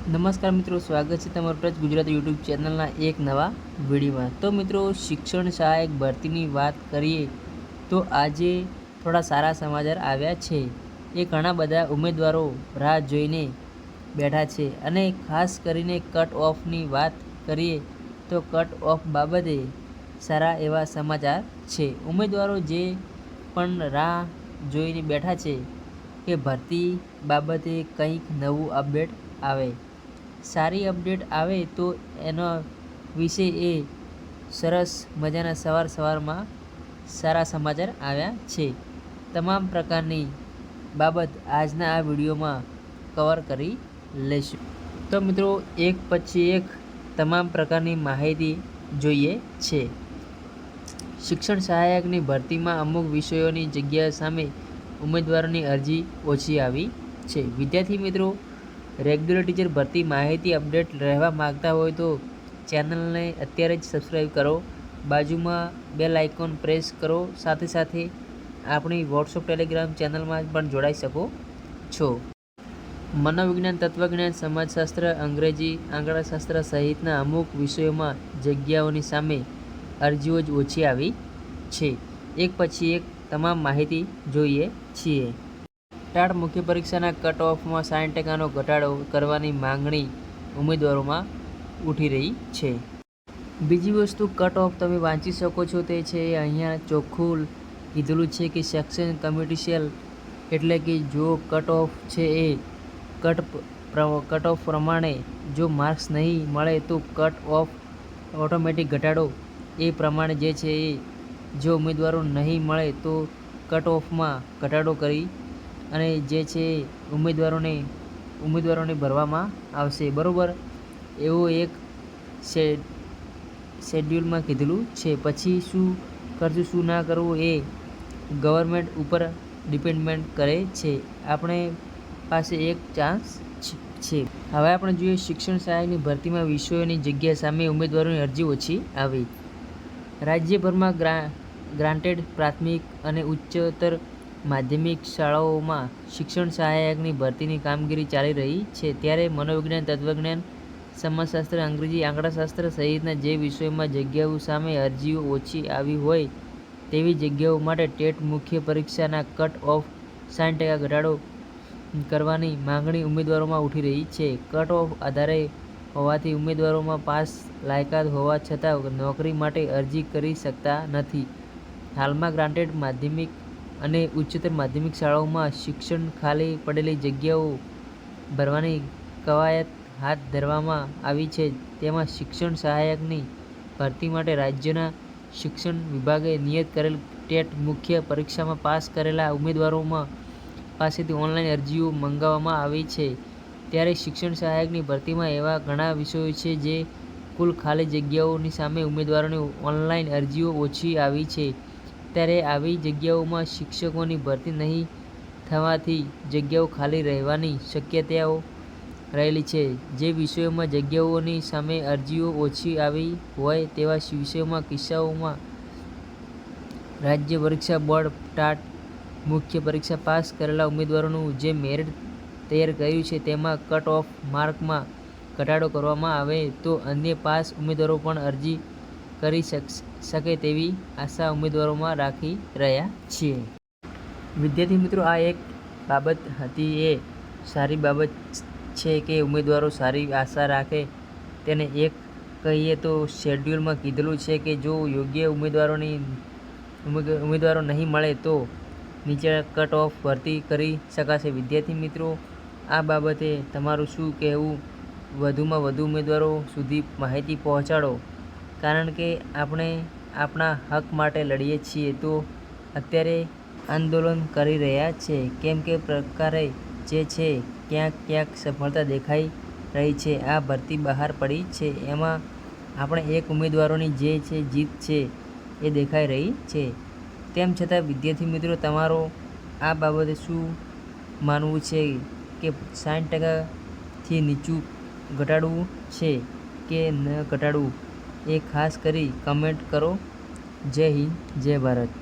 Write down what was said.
નમસ્કાર મિત્રો, સ્વાગત છે તમારું ટચ ગુજરાતી યુટ્યુબ ચેનલના એક નવા વિડીયોમાં। તો મિત્રો, શિક્ષણ સહાયક ભરતીની વાત કરીએ તો આજે થોડા સારા સમાચાર આવ્યા છે। એ ઘણા બધા ઉમેદવારો રાહ જોઈને બેઠા છે અને ખાસ કરીને કટ ઓફની વાત કરીએ તો કટ ઓફ બાબતે સારા એવા સમાચાર છે। ઉમેદવારો જે પણ રાહ જોઈને બેઠા છે કે ભરતી બાબતે કંઈક નવું અપડેટ આવે, સારી અપડેટ આવે તો એના વિશે એ સરસ મજાના સવારમાં સારા સમાચાર આવ્યા છે। તમામ પ્રકારની બાબત આજના આ વિડીયોમાં કવર કરી લઈશું। તો મિત્રો, એક પછી એક તમામ પ્રકારની માહિતી જોઈએ છે। શિક્ષણ સહાયકની ભરતીમાં અમુક વિષયોની જગ્યા સામે ઉમેદવારોની અરજી ઓછી આવી છે। વિદ્યાર્થી મિત્રો, રેગ્યુલર ટીચર ભરતી માહિતી અપડેટ રહેવા માગતા હોય તો ચેનલને અત્યારે જ સબસ્ક્રાઈબ કરો, બાજુમાં બેલ આઇકોન પ્રેસ કરો, સાથે સાથે આપણી વોટ્સઅપ ટેલિગ્રામ ચેનલમાં પણ જોડાઈ શકો છો। મનોવિજ્ઞાન, તત્વજ્ઞાન, સમાજશાસ્ત્ર, અંગ્રેજી, આંકડાશાસ્ત્ર સહિતના અમુક વિષયોમાં જગ્યાઓની સામે અરજીઓ જ ઓછી આવી છે। એક પછી એક તમામ માહિતી જોઈએ છીએ। ટાટ મુખ્ય પરીક્ષાના કટ ઓફમાં 60% ઘટાડો કરવાની માંગણી ઉમેદવારોમાં ઉઠી રહી છે। બીજી વસ્તુ, કટ ઓફ તમે વાંચી શકો છો તે છે અહીંયા ચોખ્ખું કીધેલું છે કે સેક્શન કમિટી સેલ, એટલે કે જો કટ ઓફ છે એ કટ ઓફ પ્રમાણે જો માર્ક્સ નહીં મળે તો કટ ઓફ ઓટોમેટિક ઘટાડો એ પ્રમાણે જે છે એ જો ઉમેદવારો નહીં મળે તો કટ ઓફમાં ઘટાડો કરી અને જે છે ઉમેદવારોને ભરવામાં આવશે, બરાબર? એવું એક શેડ્યુલમાં કીધેલું છે। પછી શું કરશું શું ના કરવું એ ગવર્મેન્ટ ઉપર ડિપેન્ડમેન્ટ કરે છે। આપણે પાસે એક ચાન્સ છે। હવે આપણે જોઈએ શિક્ષણ સહાયકની ભરતીમાં વિષયોની જગ્યા સામે ઉમેદવારોની અરજી ઓછી આવી। રાજ્યભરમાં ગ્રાન્ટેડ પ્રાથમિક અને ઉચ્ચતર માધ્યમિક શાળાઓમાં શિક્ષણ સહાયકની ભરતીની કામગીરી ચાલી રહી છે। ત્યારે મનોવિજ્ઞાન, તત્વજ્ઞાન, સમાજશાસ્ત્ર, અંગ્રેજી, આંકડાશાસ્ત્ર સહિતના જે વિષયોમાં જગ્યાઓ સામે અરજીઓ ઓછી આવી હોય તેવી જગ્યાઓ માટે ટેટ મુખ્ય પરીક્ષાના કટ ઓફ 60% ઘટાડો કરવાની માંગણી ઉમેદવારોમાં ઉઠી રહી છે। કટ ઓફ વધારે હોવાથી ઉમેદવારોમાં પાસ લાયકાત હોવા છતાં નોકરી માટે અરજી કરી શકતા નથી। હાલમાં ગ્રાન્ટેડ માધ્યમિક અને ઉચ્ચતર માધ્યમિક શાળાઓમાં શિક્ષણ ખાલી પડેલી જગ્યાઓ ભરવાની કવાયત હાથ ધરવામાં આવી છે। તેમાં શિક્ષણ સહાયકની ભરતી માટે રાજ્યના શિક્ષણ વિભાગે નિયત કરેલ ટેટ મુખ્ય પરીક્ષામાં પાસ કરેલા ઉમેદવારો પાસેથી ઓનલાઈન અરજીઓ મંગાવવામાં આવી છે। ત્યારે શિક્ષણ સહાયકની ભરતીમાં એવા ઘણા વિષયો છે જે કુલ ખાલી જગ્યાઓની સામે ઉમેદવારોની ઓનલાઈન અરજીઓ ઓછી આવી છે। ત્યારે આવી જગ્યાઓમાં શિક્ષકોની ભરતી નહીં થવાથી જગ્યાઓ ખાલી રહેવાની શક્યતાઓ રહેલી છે। જે વિષયોમાં જગ્યાઓની સામે અરજીઓ ઓછી આવી હોય તેવા કિસ્સાઓમાં રાજ્ય પરીક્ષા બોર્ડ ટાટ મુખ્ય પરીક્ષા પાસ કરેલા ઉમેદવારોનું જે મેરિટ તૈયાર કર્યું છે તેમાં કટ ઓફ માર્કમાં ઘટાડો કરવામાં આવે તો અન્ય પાસ ઉમેદવારો પણ અરજી કરી શકે તેવી આશા ઉમેદવારોમાં રાખી રહ્યા છીએ। વિદ્યાર્થી મિત્રો, આ એક બાબત હતી, એ સારી બાબત છે કે ઉમેદવારો સારી આશા રાખે। તેને એક કહીએ તો શેડ્યુલમાં કીધેલું છે કે જો યોગ્ય ઉમેદવારો નહીં મળે તો નીચે કટ ઓફ ભરતી કરી શકાશે। વિદ્યાર્થી મિત્રો, આ બાબતે તમારું શું કહેવું? વધુમાં વધુ ઉમેદવારો સુધી માહિતી પહોંચાડો, કારણ કે આપણે આપણા હક માટે લડીએ છીએ તો અત્યારે આંદોલન કરી રહ્યા છે। કેમ કે પ્રકારે જે છે ક્યાંક સફળતા દેખાઈ રહી છે, આ ભરતી બહાર પડી છે એમાં આપણે એક ઉમેદવારોની જે છે જીત છે એ દેખાઈ રહી છે। તેમ છતાં વિદ્યાર્થી મિત્રો, તમારો આ બાબતે શું માનવું છે કે 60%થી નીચું ઘટાડવું છે કે ન ઘટાડવું એ ખાસ કરી કમેન્ટ કરો। જય હિન્દ, જય ભારત।